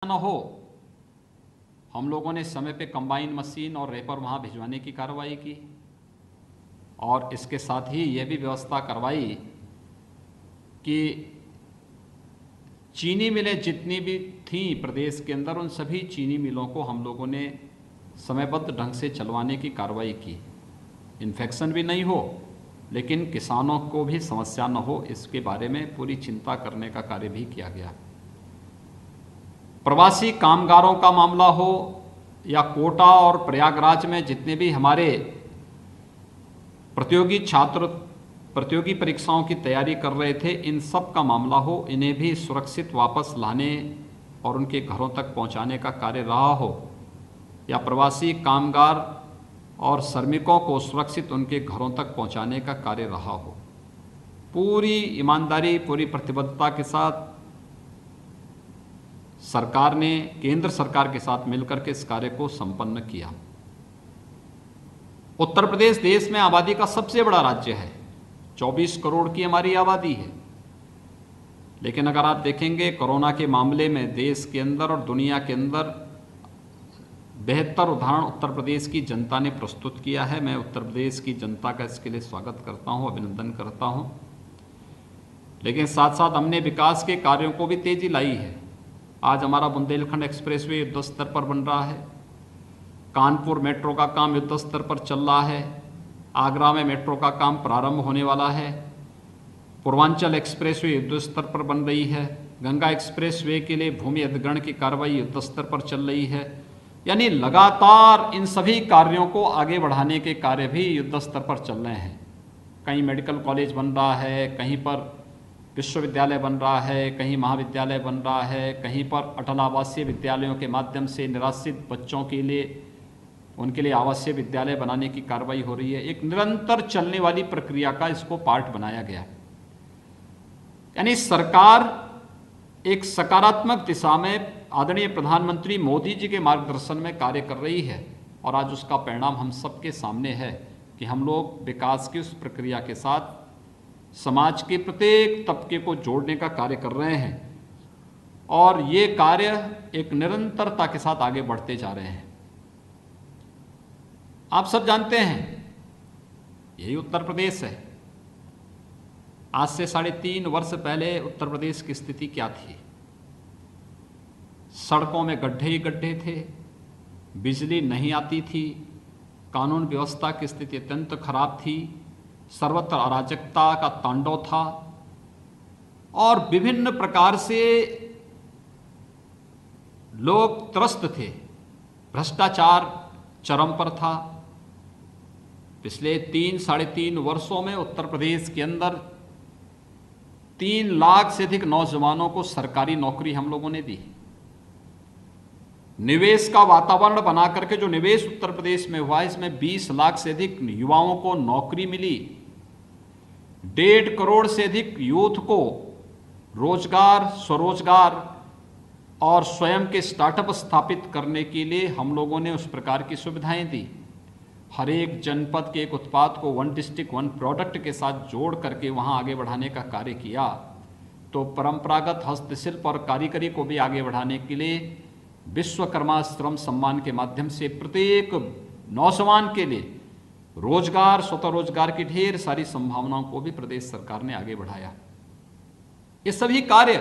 न हो, हम लोगों ने समय पे कंबाइन मशीन और रेपर वहाँ भिजवाने की कार्रवाई की और इसके साथ ही ये भी व्यवस्था करवाई कि चीनी मिलें जितनी भी थीं प्रदेश के अंदर, उन सभी चीनी मिलों को हम लोगों ने समयबद्ध ढंग से चलवाने की कार्रवाई की। इन्फेक्शन भी नहीं हो लेकिन किसानों को भी समस्या न हो, इसके बारे में पूरी चिंता करने का कार्य भी किया गया। प्रवासी कामगारों का मामला हो या कोटा और प्रयागराज में जितने भी हमारे प्रतियोगी छात्र प्रतियोगी परीक्षाओं की तैयारी कर रहे थे, इन सब का मामला हो, इन्हें भी सुरक्षित वापस लाने और उनके घरों तक पहुंचाने का कार्य रहा हो, या प्रवासी कामगार और श्रमिकों को सुरक्षित उनके घरों तक पहुंचाने का कार्य रहा हो, पूरी ईमानदारी पूरी प्रतिबद्धता के साथ सरकार ने केंद्र सरकार के साथ मिलकर के इस कार्य को संपन्न किया। उत्तर प्रदेश देश में आबादी का सबसे बड़ा राज्य है, 24 करोड़ की हमारी आबादी है, लेकिन अगर आप देखेंगे कोरोना के मामले में देश के अंदर और दुनिया के अंदर बेहतर उदाहरण उत्तर प्रदेश की जनता ने प्रस्तुत किया है। मैं उत्तर प्रदेश की जनता का इसके लिए स्वागत करता हूं, अभिनंदन करता हूं। लेकिन साथ साथ हमने विकास के कार्यों को भी तेजी लाई है। आज हमारा बुंदेलखंड एक्सप्रेसवे युद्ध स्तर पर बन रहा है, कानपुर मेट्रो का काम युद्ध स्तर पर चल रहा है, आगरा में मेट्रो का काम प्रारंभ होने वाला है, पूर्वांचल एक्सप्रेसवे युद्ध स्तर पर बन रही है, गंगा एक्सप्रेसवे के लिए भूमि अधिग्रहण की कार्रवाई युद्ध स्तर पर चल रही है। यानी लगातार इन सभी कार्यों को आगे बढ़ाने के कार्य भी युद्ध स्तर पर चल रहे हैं। कहीं मेडिकल कॉलेज बन रहा है, कहीं पर विश्वविद्यालय बन रहा है, कहीं महाविद्यालय बन रहा है, कहीं पर अटल आवासीय विद्यालयों के माध्यम से निराश्रित बच्चों के लिए उनके लिए आवासीय विद्यालय बनाने की कार्रवाई हो रही है। एक निरंतर चलने वाली प्रक्रिया का इसको पार्ट बनाया गया। यानी सरकार एक सकारात्मक दिशा में आदरणीय प्रधानमंत्री मोदी जी के मार्गदर्शन में कार्य कर रही है और आज उसका परिणाम हम सबके सामने है कि हम लोग विकास की उस प्रक्रिया के साथ समाज के प्रत्येक तबके को जोड़ने का कार्य कर रहे हैं और ये कार्य एक निरंतरता के साथ आगे बढ़ते जा रहे हैं। आप सब जानते हैं यही उत्तर प्रदेश है। आज से 3.5 वर्ष पहले उत्तर प्रदेश की स्थिति क्या थी? सड़कों में गड्ढे ही गड्ढे थे, बिजली नहीं आती थी, कानून व्यवस्था की स्थिति अत्यंत खराब थी, सर्वत्र अराजकता का तांडव था और विभिन्न प्रकार से लोग त्रस्त थे। भ्रष्टाचार चरम पर था। पिछले 3-3.5 वर्षों में उत्तर प्रदेश के अंदर 3 लाख से अधिक नौजवानों को सरकारी नौकरी हम लोगों ने दी। निवेश का वातावरण बना करके जो निवेश उत्तर प्रदेश में हुआ, इसमें 20 लाख से अधिक युवाओं को नौकरी मिली। 1.5 करोड़ से अधिक यूथ को रोजगार, स्वरोजगार और स्वयं के स्टार्टअप स्थापित करने के लिए हम लोगों ने उस प्रकार की सुविधाएं दी। हर एक जनपद के एक उत्पाद को 1 डिस्ट्रिक्ट 1 प्रोडक्ट के साथ जोड़ करके वहां आगे बढ़ाने का कार्य किया। तो परंपरागत हस्तशिल्प और कारीगरी को भी आगे बढ़ाने के लिए विश्वकर्मा श्रम सम्मान के माध्यम से प्रत्येक नौजवान के लिए रोजगार, स्वतः रोजगार की ढेर सारी संभावनाओं को भी प्रदेश सरकार ने आगे बढ़ाया। ये सभी कार्य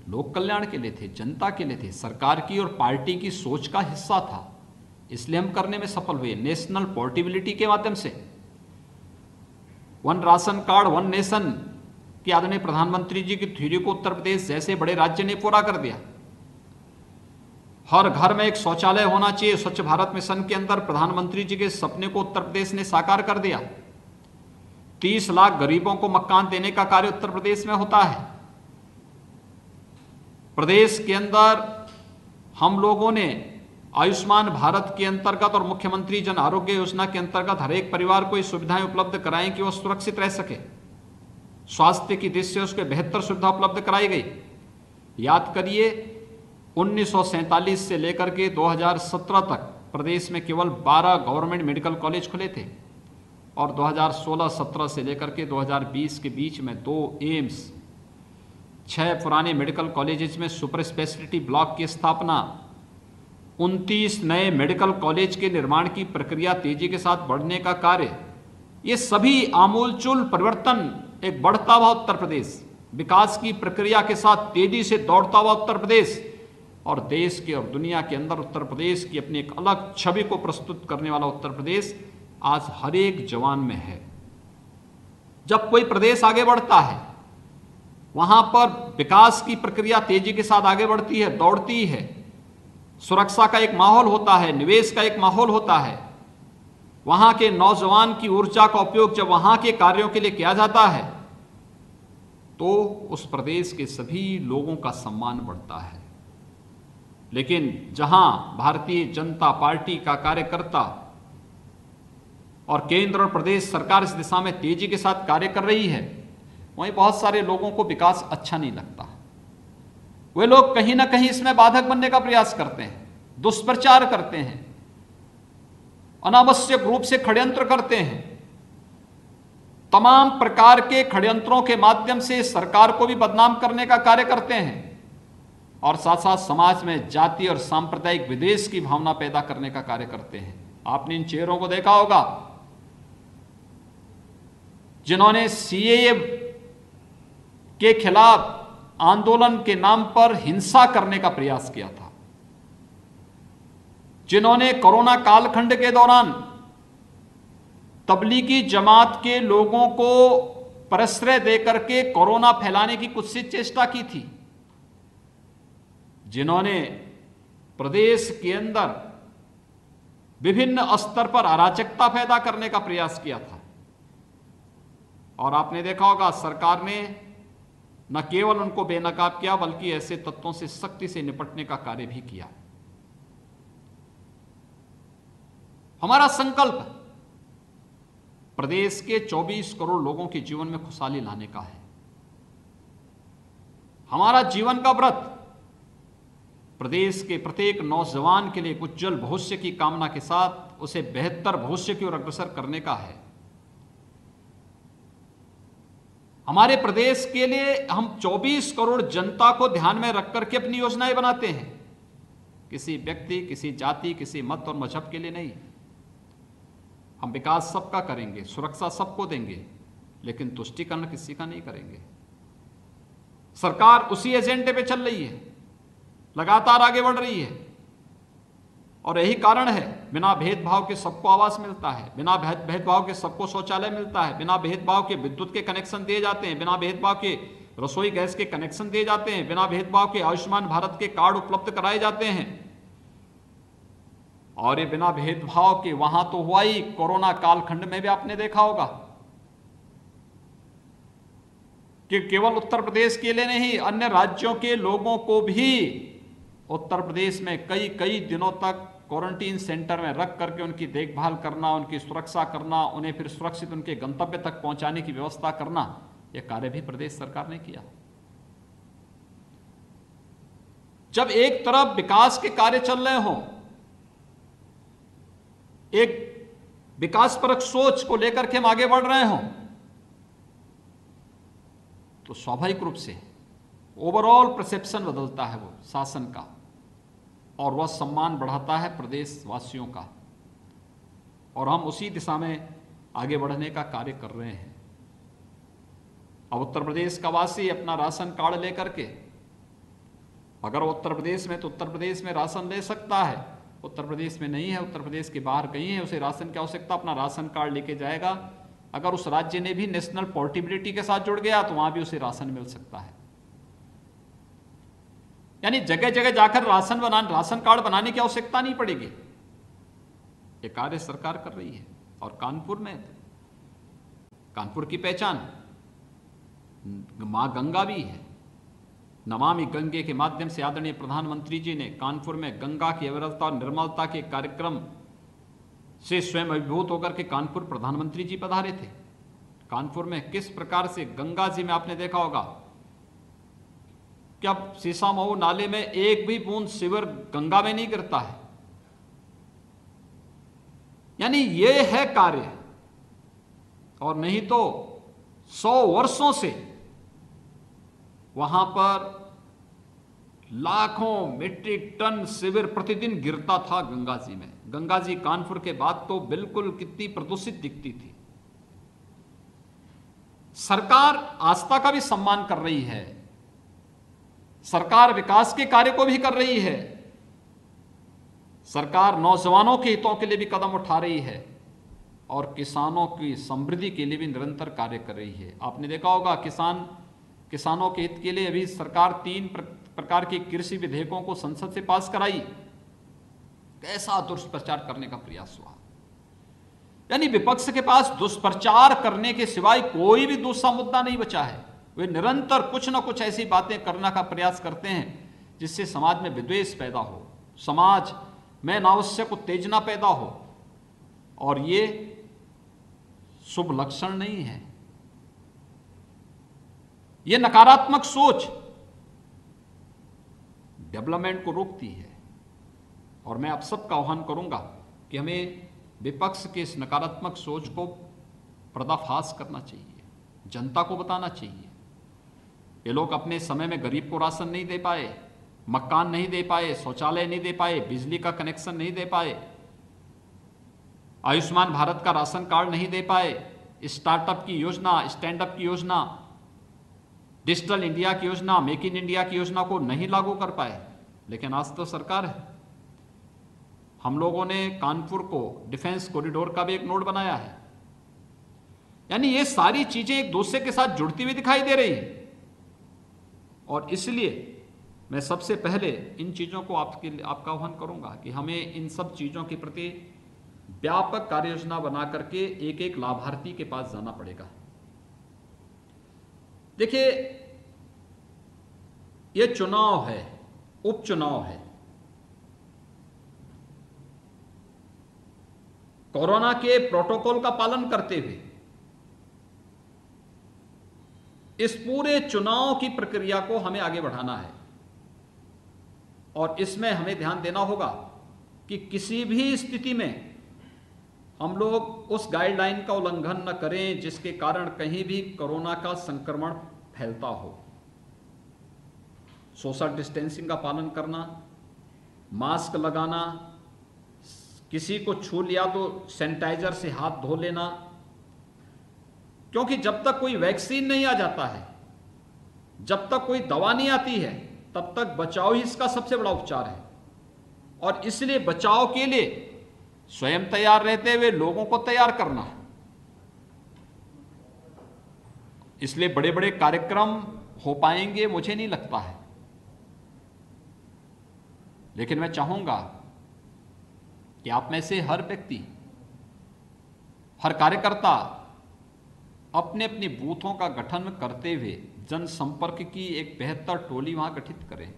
लोक कल्याण के लिए थे, जनता के लिए थे, सरकार की और पार्टी की सोच का हिस्सा था, इसलिए हम करने में सफल हुए। नेशनल पोर्टेबिलिटी के माध्यम से 1 राशन कार्ड 1 नेशन की आदरणीय प्रधानमंत्री जी की थ्योरी को उत्तर प्रदेश जैसे बड़े राज्य ने पूरा कर दिया। हर घर में एक शौचालय होना चाहिए, स्वच्छ भारत मिशन के अंदर प्रधानमंत्री जी के सपने को उत्तर प्रदेश ने साकार कर दिया। 30 लाख गरीबों को मकान देने का कार्य उत्तर प्रदेश में होता है। प्रदेश के अंदर हम लोगों ने आयुष्मान भारत के अंतर्गत और मुख्यमंत्री जन आरोग्य योजना के अंतर्गत हर एक परिवार को ये सुविधाएं उपलब्ध कराएं कि वो सुरक्षित रह सके। स्वास्थ्य की दृष्टि से उसके बेहतर सुविधा उपलब्ध कराई गई। याद करिए, 1947 से लेकर के 2017 तक प्रदेश में केवल 12 गवर्नमेंट मेडिकल कॉलेज खुले थे और 2016-17 से लेकर के 2020 के बीच में 2 एम्स, 6 पुराने मेडिकल कॉलेजेस में सुपर स्पेशलिटी ब्लॉक की स्थापना, 29 नए मेडिकल कॉलेज के निर्माण की प्रक्रिया तेजी के साथ बढ़ने का कार्य, ये सभी आमूलचूल परिवर्तन, एक बढ़ता हुआ उत्तर प्रदेश, विकास की प्रक्रिया के साथ तेजी से दौड़ता हुआ उत्तर प्रदेश और देश के और दुनिया के अंदर उत्तर प्रदेश की अपनी एक अलग छवि को प्रस्तुत करने वाला उत्तर प्रदेश आज हर एक जवान में है। जब कोई प्रदेश आगे बढ़ता है, वहां पर विकास की प्रक्रिया तेजी के साथ आगे बढ़ती है, दौड़ती है, सुरक्षा का एक माहौल होता है, निवेश का एक माहौल होता है, वहां के नौजवान की ऊर्जा का उपयोग जब वहां के कार्यों के लिए किया जाता है तो उस प्रदेश के सभी लोगों का सम्मान बढ़ता है। लेकिन जहां भारतीय जनता पार्टी का कार्यकर्ता और केंद्र और प्रदेश सरकार इस दिशा में तेजी के साथ कार्य कर रही है, वहीं बहुत सारे लोगों को विकास अच्छा नहीं लगता। वे लोग कहीं ना कहीं इसमें बाधक बनने का प्रयास करते हैं, दुष्प्रचार करते हैं, अनावश्यक रूप से षड्यंत्र करते हैं, तमाम प्रकार के षड्यंत्रों के माध्यम से सरकार को भी बदनाम करने का कार्य करते हैं और साथ साथ समाज में जाति और सांप्रदायिक विद्वेष की भावना पैदा करने का कार्य करते हैं। आपने इन चेहरों को देखा होगा जिन्होंने सीएए के खिलाफ आंदोलन के नाम पर हिंसा करने का प्रयास किया था, जिन्होंने कोरोना कालखंड के दौरान तबलीगी जमात के लोगों को प्रश्रय देकर के कोरोना फैलाने की कुत्सित चेष्टा की थी, जिन्होंने प्रदेश के अंदर विभिन्न स्तर पर अराजकता पैदा करने का प्रयास किया था। और आपने देखा होगा सरकार ने न केवल उनको बेनकाब किया बल्कि ऐसे तत्वों से सख्ती से निपटने का कार्य भी किया। हमारा संकल्प प्रदेश के 24 करोड़ लोगों के जीवन में खुशहाली लाने का है। हमारा जीवन का व्रत प्रदेश के प्रत्येक नौजवान के लिए एक उज्जवल भविष्य की कामना के साथ उसे बेहतर भविष्य की ओर अग्रसर करने का है। हमारे प्रदेश के लिए हम 24 करोड़ जनता को ध्यान में रख करके अपनी योजनाएं बनाते हैं, किसी व्यक्ति, किसी जाति, किसी मत और मजहब के लिए नहीं। हम विकास सबका करेंगे, सुरक्षा सबको देंगे, लेकिन तुष्टीकरण किसी का नहीं करेंगे। सरकार उसी एजेंडे पे चल रही है, लगातार आगे बढ़ रही है और यही कारण है बिना भेदभाव के सबको आवास मिलता है, बिना भेदभाव के सबको शौचालय मिलता है, बिना भेदभाव के विद्युत के कनेक्शन दिए जाते हैं, बिना भेदभाव के रसोई गैस के कनेक्शन दिए जाते हैं, बिना भेदभाव के आयुष्मान भारत के कार्ड उपलब्ध कराए जाते हैं। और ये बिना भेदभाव के वहां तो हुआ ही, कोरोना कालखंड में भी आपने देखा होगा कि केवल उत्तर प्रदेश के लिए नहीं, अन्य राज्यों के लोगों को भी उत्तर प्रदेश में कई कई दिनों तक क्वारंटीन सेंटर में रख करके उनकी देखभाल करना, उनकी सुरक्षा करना, उन्हें फिर सुरक्षित उनके गंतव्य तक पहुंचाने की व्यवस्था करना, यह कार्य भी प्रदेश सरकार ने किया। जब एक तरफ विकास के कार्य चल रहे हों, एक विकासपरक सोच को लेकर के हम आगे बढ़ रहे हों, तो स्वाभाविक रूप से ओवरऑल परसेप्शन बदलता है वो शासन का और वह सम्मान बढ़ाता है प्रदेशवासियों का, और हम उसी दिशा में आगे बढ़ने का कार्य कर रहे हैं। अब उत्तर प्रदेश का वासी अपना राशन कार्ड लेकर के, अगर उत्तर प्रदेश में तो उत्तर प्रदेश में राशन ले सकता है, उत्तर प्रदेश में नहीं है, उत्तर प्रदेश के बाहर कहीं है, उसे राशन की आवश्यकता, अपना राशन कार्ड लेके जाएगा। अगर उस राज्य ने भी नेशनल पोर्टेबिलिटी के साथ जुड़ गया तो वहां भी उसे राशन मिल सकता है। यानी जगह जगह जाकर राशन कार्ड बनाने की आवश्यकता नहीं पड़ेगी। ये कार्य सरकार कर रही है। और कानपुर की पहचान मां गंगा भी है। नमामि गंगे के माध्यम से आदरणीय प्रधानमंत्री जी ने कानपुर में गंगा की अविरलता और निर्मलता के कार्यक्रम से स्वयं अभिभूत होकर के कानपुर प्रधानमंत्री जी पधारे थे। कानपुर में किस प्रकार से गंगा जी में आपने देखा होगा कि अब शीशामऊ नाले में एक भी बूंद सीवर गंगा में नहीं गिरता है। यानी ये है कार्य, और नहीं तो 100 वर्षों से वहां पर लाखों मीट्रिक टन सीवर प्रतिदिन गिरता था गंगा जी में। गंगा जी कानपुर के बाद तो बिल्कुल कितनी प्रदूषित दिखती थी। सरकार आस्था का भी सम्मान कर रही है, सरकार विकास के कार्य को भी कर रही है, सरकार नौजवानों के हितों के लिए भी कदम उठा रही है और किसानों की समृद्धि के लिए भी निरंतर कार्य कर रही है। आपने देखा होगा किसानों के हित के लिए अभी सरकार 3 प्रकार के कृषि विधेयकों को संसद से पास कराई। कैसा दुष्प्रचार करने का प्रयास हुआ। यानी विपक्ष के पास दुष्प्रचार करने के सिवाय कोई भी दूसरा मुद्दा नहीं बचा है। वे निरंतर कुछ न कुछ ऐसी बातें करने का प्रयास करते हैं जिससे समाज में विद्वेष पैदा हो, समाज में अनावश्यक उत्तेजना पैदा हो, और ये शुभ लक्षण नहीं है। ये नकारात्मक सोच डेवलपमेंट को रोकती है। और मैं आप सबका आह्वान करूंगा कि हमें विपक्ष के इस नकारात्मक सोच को पर्दाफाश करना चाहिए, जनता को बताना चाहिए। ये लोग अपने समय में गरीब को राशन नहीं दे पाए, मकान नहीं दे पाए, शौचालय नहीं दे पाए, बिजली का कनेक्शन नहीं दे पाए, आयुष्मान भारत का राशन कार्ड नहीं दे पाए, स्टार्टअप की योजना, स्टैंड अप की योजना, डिजिटल इंडिया की योजना, मेक इन इंडिया की योजना को नहीं लागू कर पाए। लेकिन आज तो सरकार है। हम लोगों ने कानपुर को डिफेंस कॉरिडोर का भी एक नोड बनाया है। यानी ये सारी चीजें एक दूसरे के साथ जुड़ती हुई दिखाई दे रही है। और इसलिए मैं सबसे पहले इन चीजों को आपका आह्वान करूंगा कि हमें इन सब चीजों के प्रति व्यापक कार्य योजना बना करके एक एक लाभार्थी के पास जाना पड़ेगा। देखिए, ये चुनाव है, उपचुनाव है। कोरोना के प्रोटोकॉल का पालन करते हुए इस पूरे चुनाव की प्रक्रिया को हमें आगे बढ़ाना है। और इसमें हमें ध्यान देना होगा कि किसी भी स्थिति में हम लोग उस गाइडलाइन का उल्लंघन न करें जिसके कारण कहीं भी कोरोना का संक्रमण फैलता हो। सोशल डिस्टेंसिंग का पालन करना, मास्क लगाना, किसी को छू लिया तो सैनिटाइजर से हाथ धो लेना, क्योंकि जब तक कोई वैक्सीन नहीं आ जाता है, जब तक कोई दवा नहीं आती है, तब तक बचाव ही इसका सबसे बड़ा उपचार है। और इसलिए बचाव के लिए स्वयं तैयार रहते हुए लोगों को तैयार करना है। इसलिए बड़े बड़े कार्यक्रम हो पाएंगे मुझे नहीं लगता है, लेकिन मैं चाहूंगा कि आप में से हर व्यक्ति, हर कार्यकर्ता अपने अपने बूथों का गठन करते हुए जनसंपर्क की एक बेहतर टोली वहां गठित करें।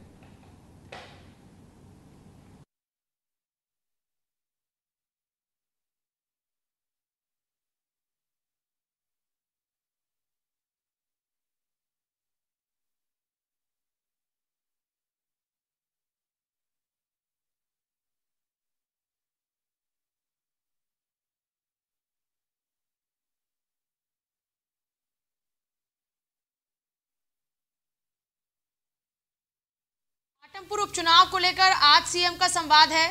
घाटमपुर उपचुनाव को लेकर आज सीएम का संवाद है।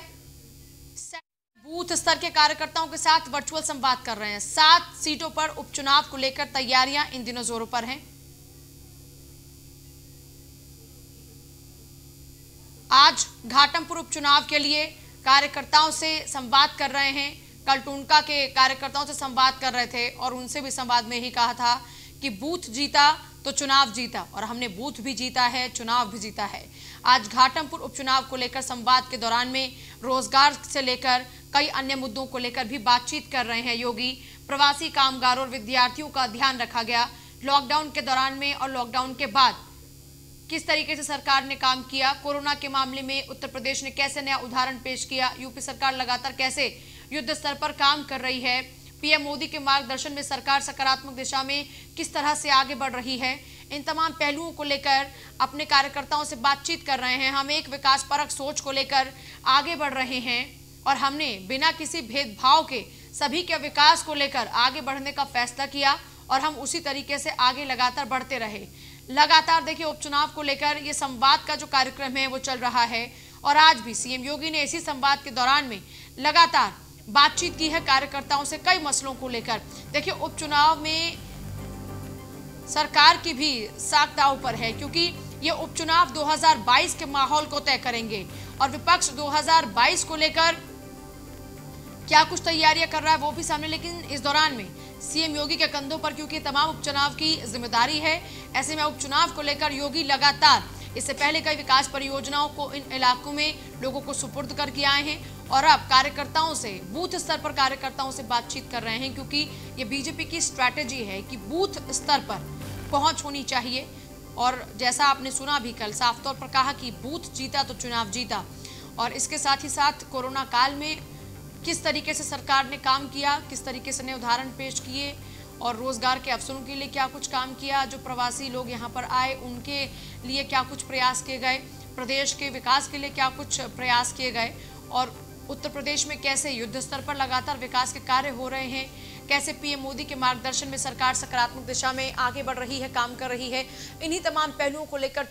बूथ स्तर के कार्यकर्ताओं के साथ वर्चुअल संवाद कर रहे हैं। 7 सीटों पर उपचुनाव को लेकर तैयारियां इन दिनों जोरों पर हैं। आज घाटमपुर उपचुनाव के लिए कार्यकर्ताओं से संवाद कर रहे हैं। कल टूनका के कार्यकर्ताओं से संवाद कर रहे थे और उनसे भी संवाद में ही कहा था कि बूथ जीता तो चुनाव जीता, और हमने बूथ भी जीता है, चुनाव भी जीता है। आज घाटमपुर उपचुनाव को लेकर संवाद के दौरान में रोजगार से लेकर कई अन्य मुद्दों को लेकर भी बातचीत कर रहे हैं योगी। प्रवासी कामगारों और विद्यार्थियों का ध्यान रखा गया। लॉकडाउन के दौरान में और लॉकडाउन के बाद किस तरीके से सरकार ने काम किया, कोरोना के मामले में उत्तर प्रदेश ने कैसे नया उदाहरण पेश किया, यूपी सरकार लगातार कैसे युद्ध स्तर पर काम कर रही है, पीएम मोदी के मार्गदर्शन में सरकार सकारात्मक दिशा में किस तरह से आगे बढ़ रही है, इन तमाम पहलुओं को लेकर अपने कार्यकर्ताओं से बातचीत कर रहे हैं। हम एक विकासपरक सोच को लेकर आगे बढ़ रहे हैं और हमने बिना किसी भेदभाव के सभी के विकास को लेकर आगे बढ़ने का फैसला किया और हम उसी तरीके से आगे लगातार बढ़ते रहे। लगातार देखिए उपचुनाव को लेकर ये संवाद का जो कार्यक्रम है वो चल रहा है और आज भी सीएम योगी ने इसी संवाद के दौरान में लगातार बातचीत की है कार्यकर्ताओं से कई मसलों को लेकर। देखिए उपचुनाव में सरकार की भी साख दांव पर है क्योंकि ये उपचुनाव 2022 के माहौल को तय करेंगे और विपक्ष 2022 को लेकर क्या कुछ तैयारियां कर रहा है वो भी सामने। लेकिन इस दौरान में सीएम योगी के कंधों पर क्योंकि तमाम उपचुनाव की जिम्मेदारी है, ऐसे में उपचुनाव को लेकर योगी लगातार इससे पहले कई विकास परियोजनाओं को इन इलाकों में लोगों को सुपुर्द करके आए हैं और अब कार्यकर्ताओं से बूथ स्तर पर कार्यकर्ताओं से बातचीत कर रहे हैं क्योंकि ये बीजेपी की स्ट्रैटेजी है कि बूथ स्तर पर पहुंच होनी चाहिए। और जैसा आपने सुना भी कल साफ तौर पर कहा कि बूथ जीता तो चुनाव जीता। और इसके साथ ही साथ कोरोना काल में किस तरीके से सरकार ने काम किया, किस तरीके से नए उदाहरण पेश किए और रोजगार के अवसरों के लिए क्या कुछ काम किया, जो प्रवासी लोग यहाँ पर आए उनके लिए क्या कुछ प्रयास किए गए, प्रदेश के विकास के लिए क्या कुछ प्रयास किए गए और उत्तर प्रदेश में कैसे युद्ध स्तर पर लगातार विकास के कार्य हो रहे हैं, कैसे पीएम मोदी के मार्गदर्शन में सरकार सकारात्मक दिशा में आगे बढ़ रही है, काम कर रही है। इन्हीं तमाम पहलुओं को लेकर